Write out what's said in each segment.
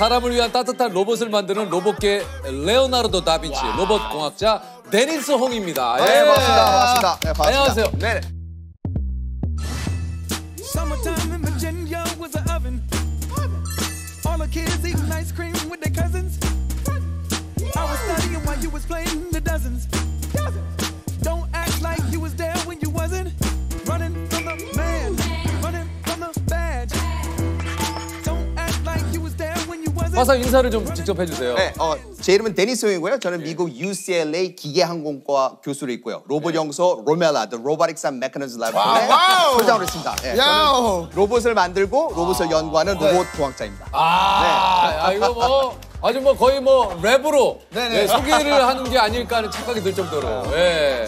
사람을 위한 따뜻한 로봇을 만드는 로봇계 레오나르도 다빈치 로봇 공학자 데니스 홍입니다. 네, 예. 반갑습니다. 반갑습니다. 네, 반갑습니다. 안녕하세요. 네. Summertime in Virginia was an oven. All the kids eating ice cream with their cousins. I was studying while you was playing the dozens. Don't act like you was there when you wasn't. Running from the man, running from the badge. Don't act like you was there when you wasn't. 화상 인사를 좀 직접 해주세요. 네, 제 이름은 데니스 홍이고요. 저는 미국 UCLA 기계항공과 교수로 있고요. 로봇 연구소 로멜라, The Robotics and Mechanism Laboratory의 소장으로 있습니다. 네, 저는 로봇을 만들고 로봇을 연구하는 로봇 공학자입니다. 이거 뭐 아주 뭐 거의 뭐 랩으로 예, 소개를 하는 게 아닐까 하는 착각이 들 정도로. 예.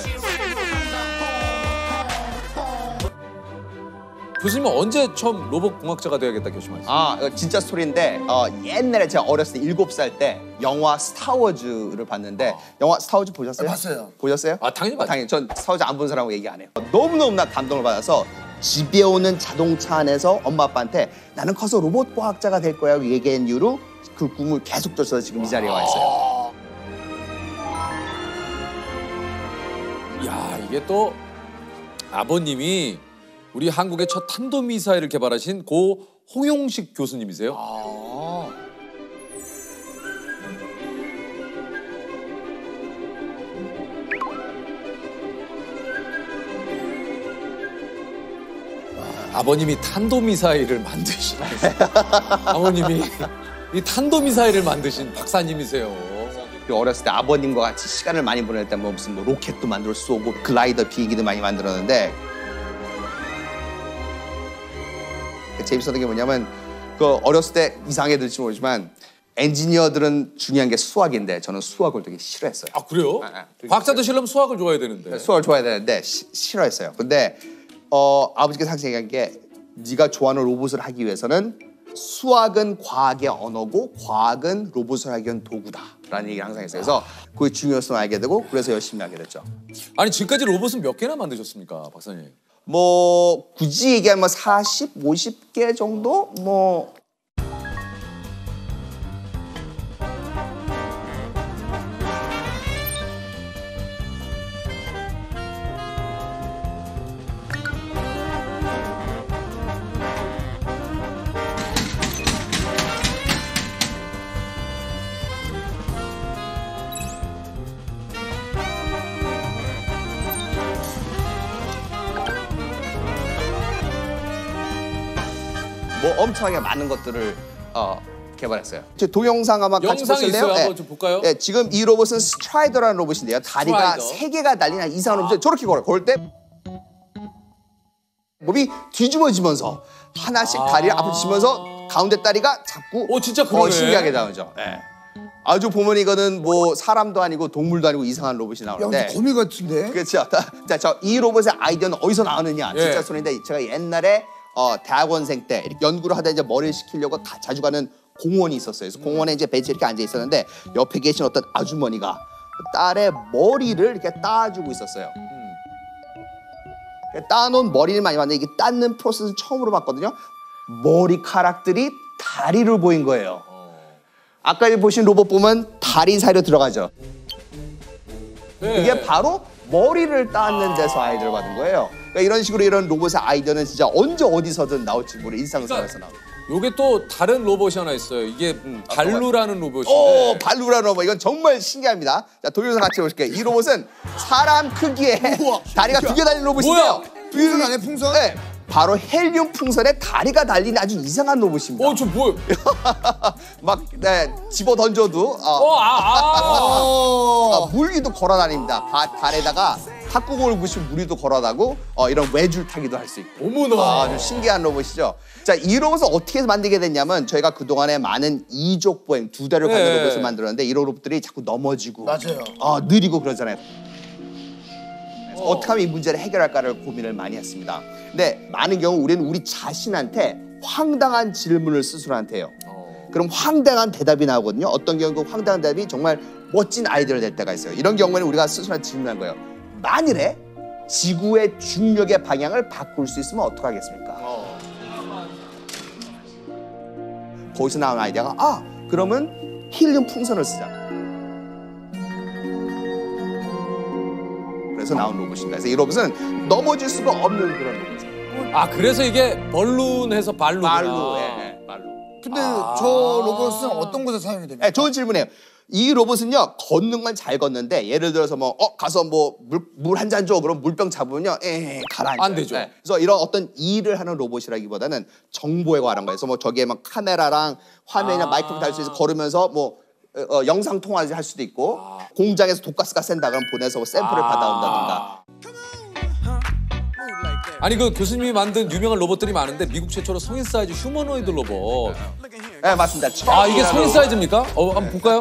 교수님은 언제 처음 로봇 공학자가 되어야겠다 결심하셨어요? 이거 진짜 스토리인데 옛날에 제가 어렸을 때 7살 때 영화 스타워즈를 봤는데 영화 스타워즈 보셨어요? 봤어요. 보셨어요? 당연히 봤죠. 당연히. 전 스타워즈 안 본 사람하고 얘기 안 해요. 너무너무나 감동을 받아서 집에 오는 자동차 안에서 엄마 아빠한테 나는 커서 로봇 과학자가 될 거야 얘기한 이후로 그 꿈을 계속 쫓아서 지금 이 자리에 와 있어요. 야, 이게 또 아버님이 우리 한국의 첫 탄도미사일을 개발하신 고 홍용식 교수님이세요. 아버님이 탄도미사일을 만드신 아버님이 이 탄도미사일을 만드신 박사님이세요. 어렸을 때 아버님과 같이 시간을 많이 보낼 때 뭐 무슨 뭐 로켓도 만들어 쏘고 글라이더 비행기도 많이 만들었는데 재밌었던 게 뭐냐면 그 어렸을 때 이상하게 들지 모르지만 엔지니어들은 중요한 게 수학인데 저는 수학을 되게 싫어했어요. 아, 그래요? 과학자도 싫으면 수학을 좋아해야 되는데. 수학을 좋아해야 되는데 싫어했어요. 근데 아버지께서 항상 얘기한 게 네가 좋아하는 로봇을 하기 위해서는 수학은 과학의 언어고 과학은 로봇을 하기 위한 도구다라는 얘기를 항상 했어요. 그래서 그의 중요성을 알게 되고 그래서 열심히 하게 됐죠. 아니 지금까지 로봇은 몇 개나 만드셨습니까, 박사님? 뭐 굳이 얘기하면 40, 50개 정도? 뭐 엄청나게 많은 것들을 개발했어요. 제 동영상 한번 같이 영상이 보실래요? 있어요. 한번 좀 볼까요? 네, 지금 이 로봇은 스트라이더라는 로봇인데요. 다리가 스트라이더. 3개가 달린 이상한 로봇이 저렇게 걸어요. 걸을 때 몸이 뒤집어지면서 하나씩 다리를 앞으로 치면서 가운데 다리가 자꾸 진짜 그러네. 신기하게 나오죠. 네. 아주 보면 이거는 뭐 사람도 아니고 동물도 아니고 이상한 로봇이 나오는데 거미 같은데? 그렇죠. 자, 이 로봇의 아이디어는 어디서 나오느냐? 진짜 소리인데 제가 옛날에 대학원생 때 이렇게 연구를 하다 이제 머리를 식히려고 자주 가는 공원이 있었어요. 그래서 공원에 이제 벤치에 이렇게 앉아 있었는데 옆에 계신 어떤 아주머니가 딸의 머리를 이렇게 따주고 있었어요. 따놓은 머리를 많이 봤는데 이게 닦는 프로세스를 처음으로 봤거든요. 머리카락들이 다리를 보인 거예요. 아까 보신 로봇 보면 다리 사이로 들어가죠. 이게 바로 머리를 닦는 데서 아이디어를 받은 거예요. 그러니까 이런 식으로 이런 로봇의 아이디어는 진짜 언제 어디서든 나올지 모르는 일상생활에서 나옵니다. 요게 또 다른 로봇이 하나 있어요. 이게 발루라는 로봇인데. 발루라는 로봇. 이건 정말 신기합니다. 자, 동영상 같이 보실게요. 이 로봇은 사람 크기의 다리가 2개 달린 로봇인데요. 풍선 안에 풍선? 네. 바로 헬륨 풍선에 다리가 달린 아주 이상한 로봇입니다. 저 뭐야? 막 집어 던져도 물기도 걸어 다닙니다. 발에다가 탁구공을 부시면 물위도 걸어다고 이런 외줄 타기도 할 수 있고. 어머나. 아주 신기한 로봇이죠. 자, 이 로봇을 어떻게 해서 만들게 됐냐면 저희가 그동안에 많은 이족 보행 2대를 갖는 로봇을 만들었는데 이 로봇들이 자꾸 넘어지고 느리고 그러잖아요. 어떻게 하면 이 문제를 해결할까를 고민을 많이 했습니다. 근데 많은 경우 우리는 우리 자신한테 황당한 질문을 스스로한테 해요. 그럼 황당한 대답이 나오거든요. 어떤 경우 그 황당한 대답이 정말 멋진 아이디어를 낼 때가 있어요. 이런 경우에는 우리가 스스로한테 질문한 거예요. 만일에 지구의 중력의 방향을 바꿀 수 있으면 어떡하겠습니까? 거기서 나온 아이디어가 그러면 힐륨 풍선을 쓰자. 그래서 나온 로봇입니다. 그래서 이 로봇은 넘어질 수가 없는 그런 로봇이에요. 아, 그래서 이게 벌룬해서 발루구나. 말로, 예, 말로. 근데 저 로봇은 어떤 곳에 사용이 됩니까? 네, 좋은 질문이에요. 이 로봇은요, 걷는 건 잘 걷는데, 예를 들어서 뭐, 가서 뭐, 물 한 잔 줘. 그럼 물병 잡으면요, 가라앉아요. 안 되죠. 네. 그래서 이런 어떤 일을 하는 로봇이라기보다는 정보에 관한 거예요. 그래서 뭐, 저기에 막 카메라랑 화면이나 마이크로 달 수 있어서 걸으면서 뭐, 영상 통화를 할 수도 있고, 공장에서 독가스가 센다 그러면 보내서 샘플을 받아온다든가. 아니, 그 교수님이 만든 유명한 로봇들이 많은데 미국 최초로 성인 사이즈 휴머노이드 로봇. 네, 맞습니다. 아, 이게 성인 사이즈입니까? 한번 볼까요?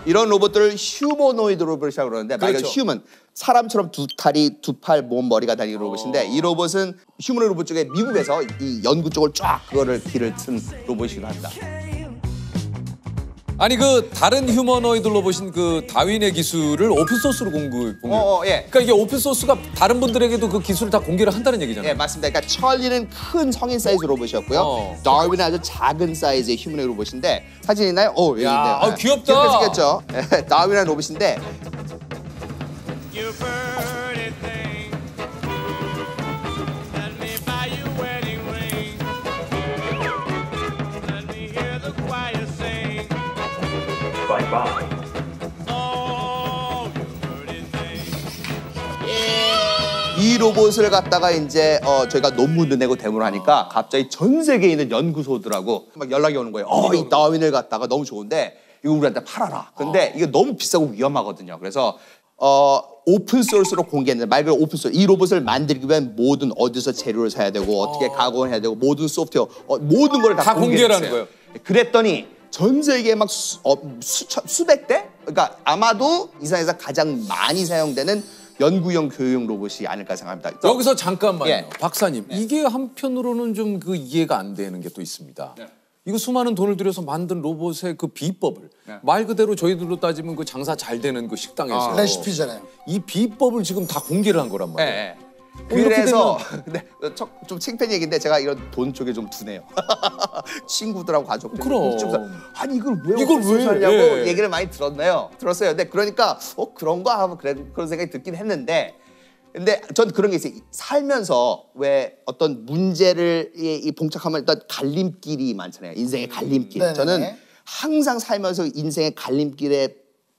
이런 로봇들을 휴머노이드 로봇이라고 그러는데 말 그대로 그렇죠. 휴먼, 사람처럼 두 다리, 두 팔, 몸, 머리가 달리는 로봇인데 이 로봇은 휴머노이드 로봇 쪽에 미국에서 이 연구 쪽을 쫙 그거를 길을 튼 로봇이기도 합니다. 아니, 그 다른 휴머노이드 로봇인 그 다윈의 기술을 오픈소스로 공개. 예. 그러니까 이게 오픈소스가 다른 분들에게도 그 기술을 다 공개를 한다는 얘기잖아요. 예, 맞습니다. 그러니까 찰리는 큰 성인 사이즈 로봇이었고요. 다윈은 아주 작은 사이즈의 휴머노이드 로봇인데 사진 있나요? 예, 야, 있네요. 귀엽다. 귀엽겠죠. 다윈이라는 로봇인데 You pretty thing, let me buy you wedding ring. Let me hear the choir sing. Bye bye. Oh, you pretty thing. 이 로봇을 갖다가 이제 저희가 논문도 내고 데모를 하니까 갑자기 전 세계에 있는 연구소들하고 막 연락이 오는 거예요. 이 다윈을 갖다가 너무 좋은데 이거 우리한테 팔아라. 근데 이게 너무 비싸고 위험하거든요. 그래서 오픈 소스로 공개했는데 말 그대로 오픈 소스. 이 로봇을 만들기 위한 모든 어디서 재료를 사야 되고 어떻게 가공을 해야 되고 모든 소프트웨어 모든 걸 다 공개라는 거예요. 그랬더니 전 세계에 막 수백 대? 그러니까 아마도 이 세상에서 가장 많이 사용되는 연구용 교육용 로봇이 아닐까 생각합니다. 여기서 잠깐만요. 예. 박사님, 이게 한편으로는 좀 그 이해가 안 되는 게 또 있습니다. 이거 수많은 돈을 들여서 만든 로봇의 그 비법을 말 그대로 저희들로 따지면 그 장사 잘 되는 그 식당에서 레시피잖아요. 이 비법을 지금 다 공개를 한 거란 말이에요. 예. 이렇게 그래서 근데 좀 창피한 얘기인데 제가 이런 돈 쪽에 좀 두네요. 친구들하고 가족들. 그럼. 아니 이걸 왜 이걸 왜? 하냐고 예. 얘기를 많이 들었어요. 근데 그러니까 그런가 하고 그런 생각이 듣긴 했는데 근데 전 그런 게 있어요. 살면서 왜 어떤 문제를 봉착하면 일단 갈림길이 많잖아요. 인생의 갈림길. 네네네. 저는 항상 살면서 인생의 갈림길에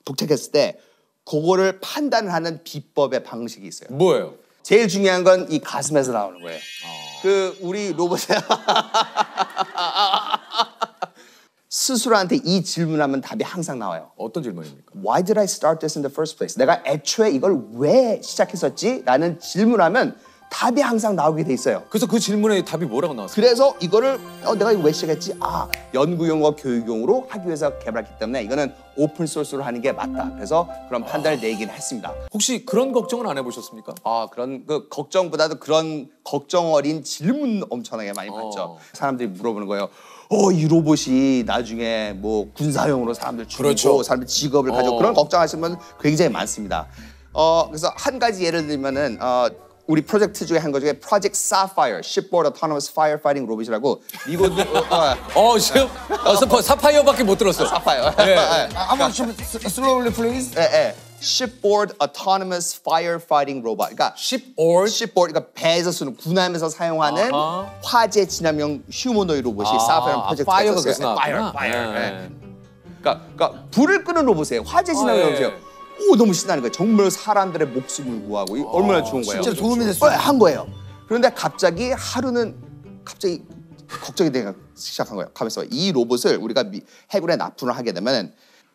도착했을 때 그거를 판단을 하는 비법의 방식이 있어요. 뭐예요? 제일 중요한 건 이 가슴에서 나오는 거예요. 그 우리 로봇에 스스로한테 이 질문하면 답이 항상 나와요. 어떤 질문입니까? Why did I start this in the first place? 내가 애초에 이걸 왜 시작했었지? 라는 질문하면 답이 항상 나오게 돼 있어요. 그래서 그 질문에 답이 뭐라고 나왔어요? 그래서 이거를 내가 이거 왜 시작했지? 연구용과 교육용으로 하기 위해서 개발했기 때문에 이거는 오픈 소스로 하는 게 맞다. 그래서 그런 판단을 내리긴 했습니다. 혹시 그런 걱정은 안 해보셨습니까? 그런 그 걱정보다도 그런 걱정 어린 질문 엄청나게 많이 받죠. 사람들이 물어보는 거예요. 이 로봇이 나중에 뭐 군사용으로 사람들 죽이고 그렇죠. 사람들 직업을 가지고 그런 걱정하시는 분 굉장히 많습니다. 그래서 한 가지 예를 들면은 우리 프로젝트 중에 한 거 중에 Project Sapphire, Shipboard Autonomous Firefighting Robot이라고 미국 지금 사파이어밖에 못 들었어요. Sapphire. 한번 좀 slowly please. Shipboard Autonomous Firefighting Robot. 그러니까 shipboard, 그러니까 배에서 쓰는 군함에서 사용하는 화재 진압용 휴머노이드 로봇이 사파이어 프로젝트가 파이어가 있었어요. 그래서 나왔구나. 예. 그러니까 불을 끄는 로봇이에요. 화재 진압용 로봇이에요. 너무 신나는 거예요. 정말 사람들의 목숨을 구하고 얼마나 좋은 거예요. 진짜 도움이 됐어요. 한 거예요. 그런데 갑자기 하루는 걱정이 되기 시작한 거예요. 가면서 이 로봇을 우리가 해군에 납품을 하게 되면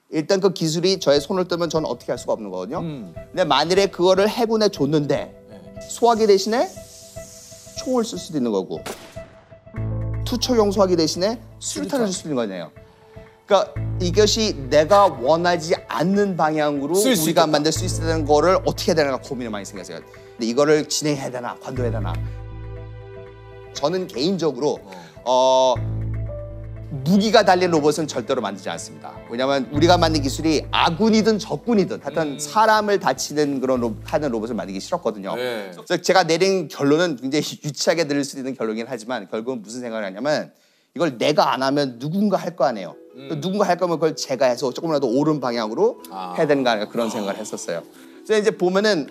일단 그 기술이 저의 손을 뜨면 저는 어떻게 할 수가 없는 거거든요. 근데 만일에 그거를 해군에 줬는데 소화기 대신에 총을 쓸 수도 있는 거고 투척용 소화기 대신에 수류탄을 쓸 수도 있는 거네요. 그러니까 이것이 내가 원하지 않는 방향으로 쓸수 우리가 있겠다. 만들 수 있는 거를 어떻게 해야 되나 고민을 많이 생겼어요. 근데 이거를 진행해야 되나 관둬야 되나. 저는 개인적으로 무기가 달린 로봇은 절대로 만들지 않습니다. 왜냐하면 우리가 만든 기술이 아군이든 적군이든 하여튼 사람을 다치는 그런 하는 로봇을 만들기 싫었거든요. 네. 그래서 제가 내린 결론은 굉장히 유치하게 들릴 수 있는 결론이긴 하지만 결국은 무슨 생각을 하냐면 이걸 내가 안 하면 누군가 할 거 아니에요. 누군가 할 거면 그걸 제가 해서 조금이라도 옳은 방향으로 해야 되는 거 아닌가 그런 생각을 했었어요. 그래서 이제 보면은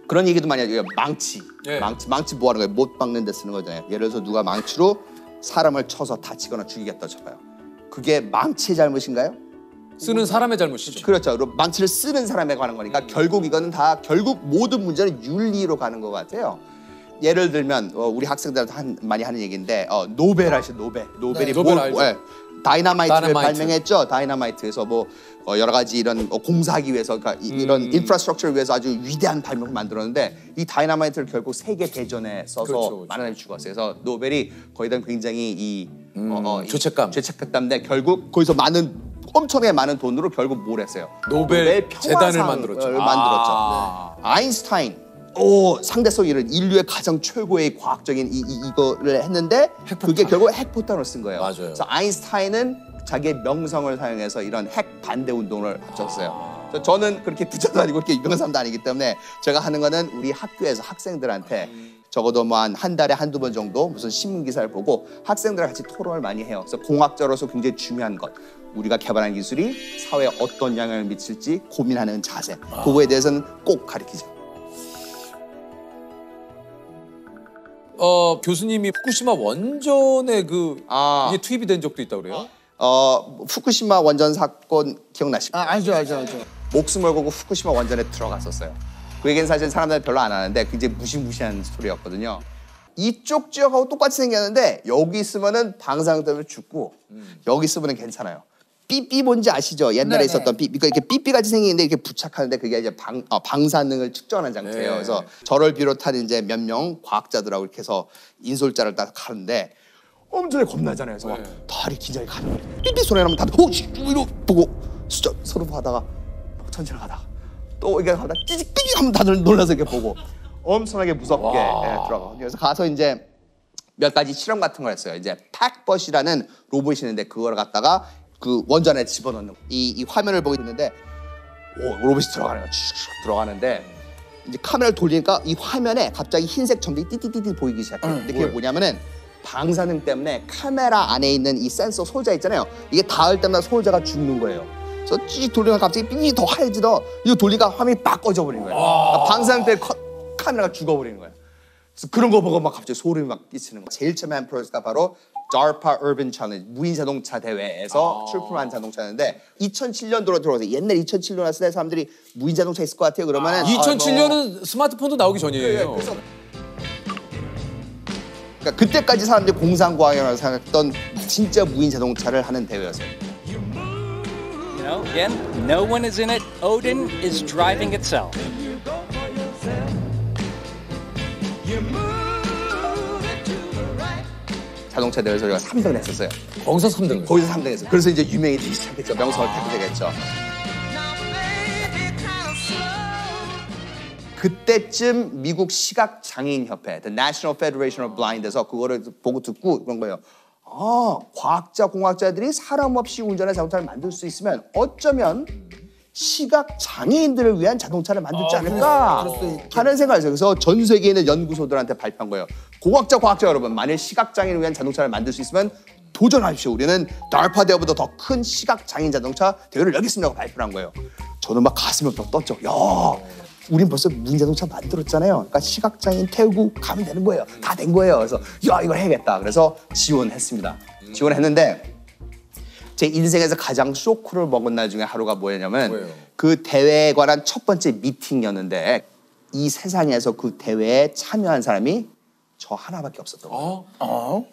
그런 얘기도 많이 하죠. 망치. 예. 망치 뭐 하는 거예요? 못 박는 데 쓰는 거잖아요. 예를 들어서 누가 망치로 사람을 쳐서 다치거나 죽이겠다 쳐봐요. 그게 망치의 잘못인가요? 쓰는 사람의 잘못이죠. 그렇죠. 그럼 망치를 쓰는 사람에 관한 거니까 결국 이거는 다 결국 모든 문제는 윤리로 가는 것 같아요. 예를 들면 우리 학생들한테 많이 하는 얘기인데 노벨 아시죠? 노벨. 노벨이 노벨 알죠. 다이너마이트를 다이너마이트. 발명했죠. 다이너마이트에서 뭐 여러 가지 이런 공사하기 위해서 그러니까 이런 인프라스트럭처를 위해서 아주 위대한 발명을 만들었는데 이 다이너마이트를 결국 세계 대전에 써서 그렇죠. 많은 사람이 죽었어요. 그래서 노벨이 거기다 굉장히 이 죄책감인데 결국 거기서 엄청나게 많은 돈으로 결국 뭘 했어요? 노벨 재단을 평화상을 만들었죠. 만들었죠. 아인슈타인 상대성 이런 인류의 가장 최고의 과학적인 이거를 했는데 그게 결국 핵폭탄을 쓴 거예요. 맞아요. 그래서 아인슈타인은 자기의 명성을 사용해서 이런 핵 반대 운동을 합쳤어요. 그래서 저는 그렇게 부자도 아니고 그렇게 유명한 사람도 아니기 때문에 제가 하는 거는 우리 학교에서 학생들한테 적어도 뭐 한 달에 한두 번 정도 무슨 신문 기사를 보고 학생들과 같이 토론을 많이 해요. 그래서 공학자로서 굉장히 중요한 것. 우리가 개발한 기술이 사회에 어떤 영향을 미칠지 고민하는 자세. 그거에 대해서는 꼭 가르치죠. 교수님이 후쿠시마 원전에 이게 투입이 된 적도 있다고 그래요? 후쿠시마 원전 사건 기억나십니까? 알죠. 목숨을 걸고 후쿠시마 원전에 들어갔었어요. 그 얘기는 사실 사람들 별로 안 하는데 굉장히 무시무시한 스토리였거든요. 이쪽 지역하고 똑같이 생겼는데 여기 있으면은 방사능 때문에 죽고 여기 있으면은 괜찮아요. 삐삐 뭔지 아시죠? 옛날에 네네. 있었던 삐삐. 그러니까 이렇게 삐삐 같이 생기는데 이렇게 부착하는데 그게 이제 방사능을 측정하는 장치예요. 네. 그래서 저를 비롯한 이제 몇 명 과학자들하고 이렇게 해서 인솔자를 딱 하는데 엄청 겁나잖아요. 그래서 막 다리 긴장이 가는 거예요. 삐삐 소리 나면 다들 이러 보고 숫자 서로 하다가 천천히 가다가 또 이게 하다가 삐삐 하면 다들 놀라서 이렇게 보고 엄청나게 무섭게 들어가. 그래서 가서 이제 몇 가지 실험 같은 걸 했어요. 이제 팩벗이라는 로봇이 있는데 그걸 갖다가 그 원전에 집어넣는 이 화면을 보고 있는데 로봇이 들어가는 거야. 들어가는데 이제 카메라를 돌리니까 이 화면에 갑자기 흰색 점들이 띠띠띠띠 보이기 시작해요. 근데 그게 뭐냐면은 방사능 때문에 카메라 안에 있는 이 센서 소자 있잖아요. 이게 닿을 때마다 소자가 죽는 거예요. 그래서 찌 돌리면 갑자기 삐 더 하얘지더 이거 돌리니까 화면이 빡 꺼져버리는 거예요. 그러니까 방사능 때문에 카메라가 죽어버리는 거예요. 그래서 그런 거 보고 막 갑자기 소름이 막 끼치는 거예요. 제일 처음에 한 프로젝트가 바로 DARPA Urban Challenge 무인 자동차 대회에서 출품한 자동차인데 2007년도로 들어와서 옛날 2007년 왔을 때 사람들이 무인 자동차 있을 것 같아요. 그러면은 2007년은 스마트폰도 나오기 전이에요. 그래서 그러니까 그때까지 사람들이 공상과학이라고 생각했던 진짜 무인 자동차를 하는 대회였어요. You know, again, no one is in it. Odin is driving itself. 자동차 대회에서 저희가 3등을 했었어요. 거기서 3등. 거기서 3등 했어요. 그래서 이제 유명해지기 시작했죠. 명성을 타게 되겠죠. 그때쯤 미국 시각장애인협회, The National Federation of Blind에서 그거를 보고 듣고 그런 거예요. 과학자, 공학자들이 사람 없이 운전한 자동차를 만들 수 있으면 어쩌면 시각장애인들을 위한 자동차를 만들지 않을까 하는 생각을 했어요. 그래서 전 세계에 있는 연구소들한테 발표한 거예요. 공학자, 과학자 여러분, 만일 시각장애인을 위한 자동차를 만들 수 있으면 도전하십시오. 우리는 DARPA 대회보다 더 큰 시각장애인 자동차 대회를 열겠습니다 하고 발표를 한 거예요. 저는 막 가슴이 막 떴죠. 야, 우린 벌써 무인 자동차 만들었잖아요. 그러니까 시각장애인 태우고 가면 되는 거예요. 다 된 거예요. 그래서 야, 이걸 해야겠다. 그래서 지원했습니다. 지원했는데 제 인생에서 가장 쇼크를 먹은 날 중에 하루가 뭐였냐면 뭐예요? 그 대회에 관한 첫 번째 미팅이었는데 이 세상에서 그 대회에 참여한 사람이 저 하나밖에 없었던 거예요.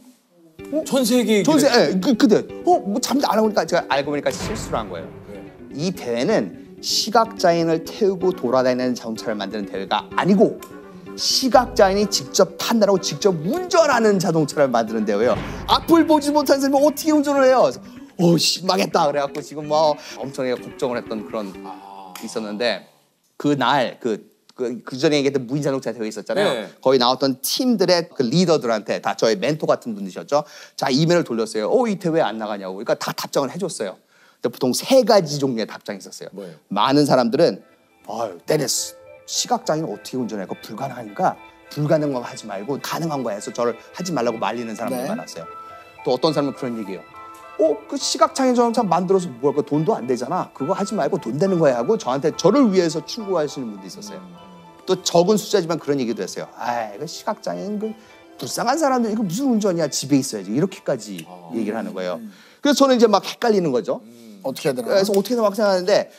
전 세계 전세, 그때 뭐 잠도 안 하고 보니까 제가 알고 보니까 실수를 한 거예요. 이 대회는 시각장애인을 태우고 돌아다니는 자동차를 만드는 대회가 아니고 시각장애인이 직접 판단하고 직접 운전하는 자동차를 만드는 대회예요. 앞을 보지 못하는 사람이 어떻게 운전을 해요? 오씨 망했다 그래갖고 지금 뭐 엄청나게 걱정을 했던 그런 있었는데 그날 그 전에 얘기했던 무인자동차 대회 있었잖아요. 네. 거기 나왔던 팀들의 그 리더들한테 다 저의 멘토 같은 분이셨죠. 자 이메일을 돌렸어요. 이 대회 안 나가냐고. 그러니까 다 답장을 해줬어요. 근데 보통 3가지 종류의 답장이 있었어요. 뭐예요? 많은 사람들은 데니스 시각장애는 어떻게 운전해? 그거 불가능하니까 불가능한 거 하지 말고 가능한 거 해서 저를 하지 말라고 말리는 사람들이 네. 많았어요. 또 어떤 사람은 그런 얘기예요. 그 시각장애 자동차 만들어서 뭐 돈도 안 되잖아. 그거 하지 말고 돈 되는 거야 하고 저를 위해서 충고하시는 분도 있었어요. 또 적은 숫자지만 그런 얘기도 했어요. 이거 시각장애인 그 불쌍한 사람들 이거 무슨 운전이야 집에 있어야지 이렇게까지 얘기를 하는 거예요. 그래서 저는 이제 막 헷갈리는 거죠. 어떻게 해야 되나? 그래서 어떻게 막 생각하는데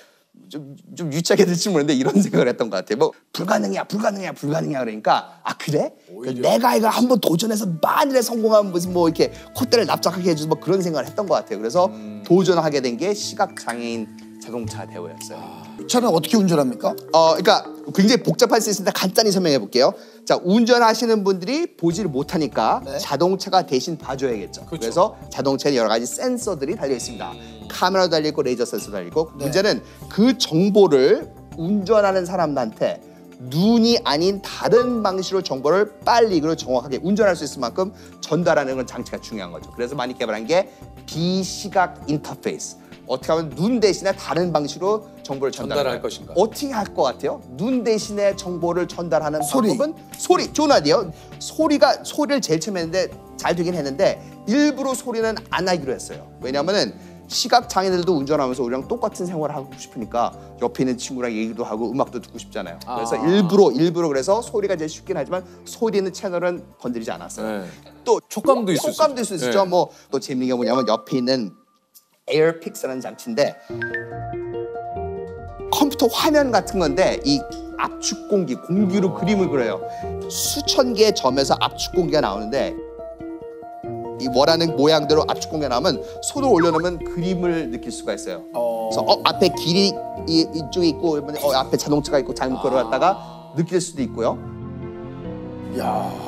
좀 유치하게 될지 모르는데 이런 생각을 했던 것 같아요. 뭐 불가능이야 그러니까 그래? 내가 이거 한번 도전해서 만일에 성공하면 무슨 뭐 이렇게 콧대를 납작하게 해주고 뭐 그런 생각을 했던 것 같아요. 그래서 도전하게 된 게 시각장애인 자동차 대회였어요. 차는 어떻게 운전합니까? 그러니까 굉장히 복잡할 수 있으니까 간단히 설명해 볼게요. 자, 운전하시는 분들이 보지를 못하니까 네. 자동차가 대신 봐줘야겠죠. 그래서 자동차에 여러 가지 센서들이 달려 있습니다. 카메라도 달려 있고 레이저 센서도 달려 있고 문제는 그 정보를 운전하는 사람한테 눈이 아닌 다른 방식으로 정보를 빨리 그리고 정확하게 운전할 수 있을 만큼 전달하는 건 장치가 중요한 거죠. 그래서 많이 개발한 게 비시각 인터페이스. 어떻게 하면 눈 대신에 다른 방식으로 정보를 전달할 것인가? 어떻게 할 것 같아요? 눈 대신에 정보를 전달하는 소리. 방법은 소리. 좋은 아이디어. 소리를 제일 처음 했는데 잘 되긴 했는데 일부러 소리는 안 하기로 했어요. 왜냐하면은 시각 장애인들도 운전하면서 우리랑 똑같은 생활을 하고 싶으니까 옆에 있는 친구랑 얘기도 하고 음악도 듣고 싶잖아요. 그래서 일부러 그래서 소리가 제일 쉽긴 하지만 소리 있는 채널은 건드리지 않았어요. 네. 또 촉감도 있을 수 촉감도 있을 수 있죠. 네. 뭐 또 재밌는 게 뭐냐면 옆에 있는 에어픽스라는 장치인데 컴퓨터 화면 같은 건데 이 압축 공기로 그림을 그려요. 수천 개의 점에서 압축 공기가 나오는데 이 원하는 모양대로 압축 공기가 나오면 손을 올려놓으면 그림을 느낄 수가 있어요. 그래서 앞에 길이 이쪽에 있고 앞에 자동차가 있고 잘못 걸어갔다가 느낄 수도 있고요.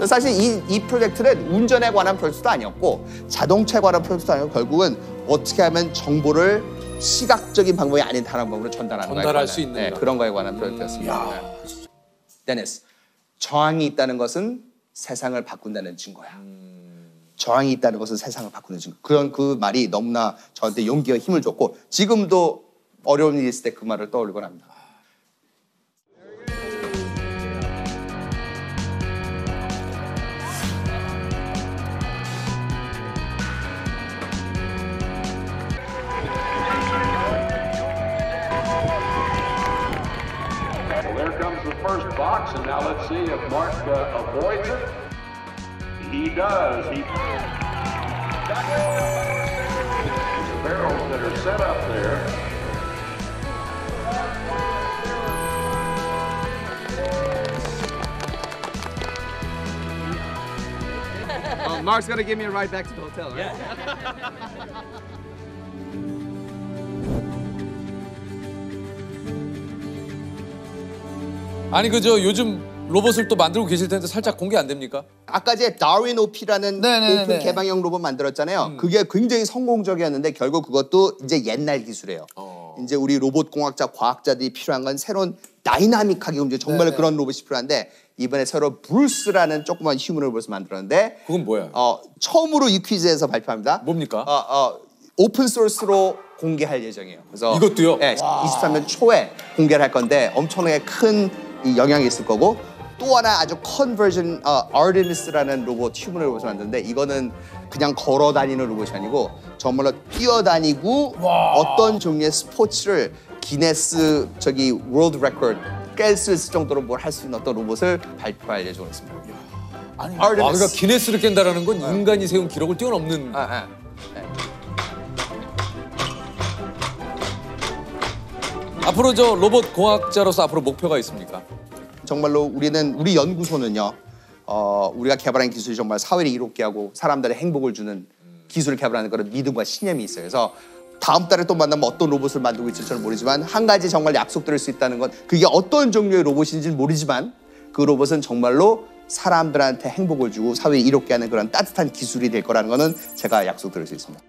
사실 이 프로젝트는 운전에 관한 프로젝트도 아니었고 자동차에 관한 프로젝트도 아니고 결국은 어떻게 하면 정보를 시각적인 방법이 아닌 다른 방법으로 전달할 수 있는 그런 거에 관한 프로젝트였습니다. 데니스, 저항이 있다는 것은 세상을 바꾼다는 증거야. 저항이 있다는 것은 세상을 바꾸는 증거. 그 말이 너무나 저한테 용기와 힘을 줬고 지금도 어려운 일이 있을 때 그 말을 떠올리곤 합니다. Well, there comes the first box, and now let's see if Mark avoids it. He does. The barrels that are set up there. Mark's gonna give me a ride back to the hotel, right? 아니 그저 요즘 로봇을 또 만들고 계실 텐데 살짝 공개 안 됩니까? 아까 제 다윈 OP라는 네네네네. 오픈 개방형 로봇 만들었잖아요. 그게 굉장히 성공적이었는데 결국 그것도 이제 옛날 기술이에요. 이제 우리 로봇 공학자, 과학자들이 필요한 건 새로운 다이나믹하게 움직여 정말 그런 로봇이 필요한데 이번에 새로 브루스라는 조그만 휴먼 로봇을 만들었는데 그건 뭐야? 처음으로 이 퀴즈에서 발표합니다. 뭡니까? 오픈 소스로 공개할 예정이에요. 그래서 이것도요? 네, 23년 초에 공개를 할 건데 엄청나게 큰 이 영향이 있을 거고 또 하나 아주 컨버전 아르테미스라는 로봇 휴먼 로봇을 만드는데 이거는 그냥 걸어 다니는 로봇이 아니고 정말로 뛰어다니고 어떤 종류의 스포츠를 기네스 월드 레코드 깰 수 있을 정도로 뭘 할 수 있는 어떤 로봇을 발표할 예정으로 있습니다. 그러니까 기네스를 깬다라는 건 인간이 세운 기록을 뛰어넘는. 앞으로 저 로봇 공학자로서 앞으로 목표가 있습니까? 정말로 우리 연구소는요. 우리가 개발한 기술이 정말 사회를 이롭게 하고 사람들의 행복을 주는 기술을 개발하는 그런 믿음과 신념이 있어요. 그래서 다음 달에 또 만나면 어떤 로봇을 만들고 있을지 저는 모르지만 한 가지 정말 약속드릴 수 있다는 건 그게 어떤 종류의 로봇인지는 모르지만 그 로봇은 정말로 사람들한테 행복을 주고 사회를 이롭게 하는 그런 따뜻한 기술이 될 거라는 거는 제가 약속드릴 수 있습니다.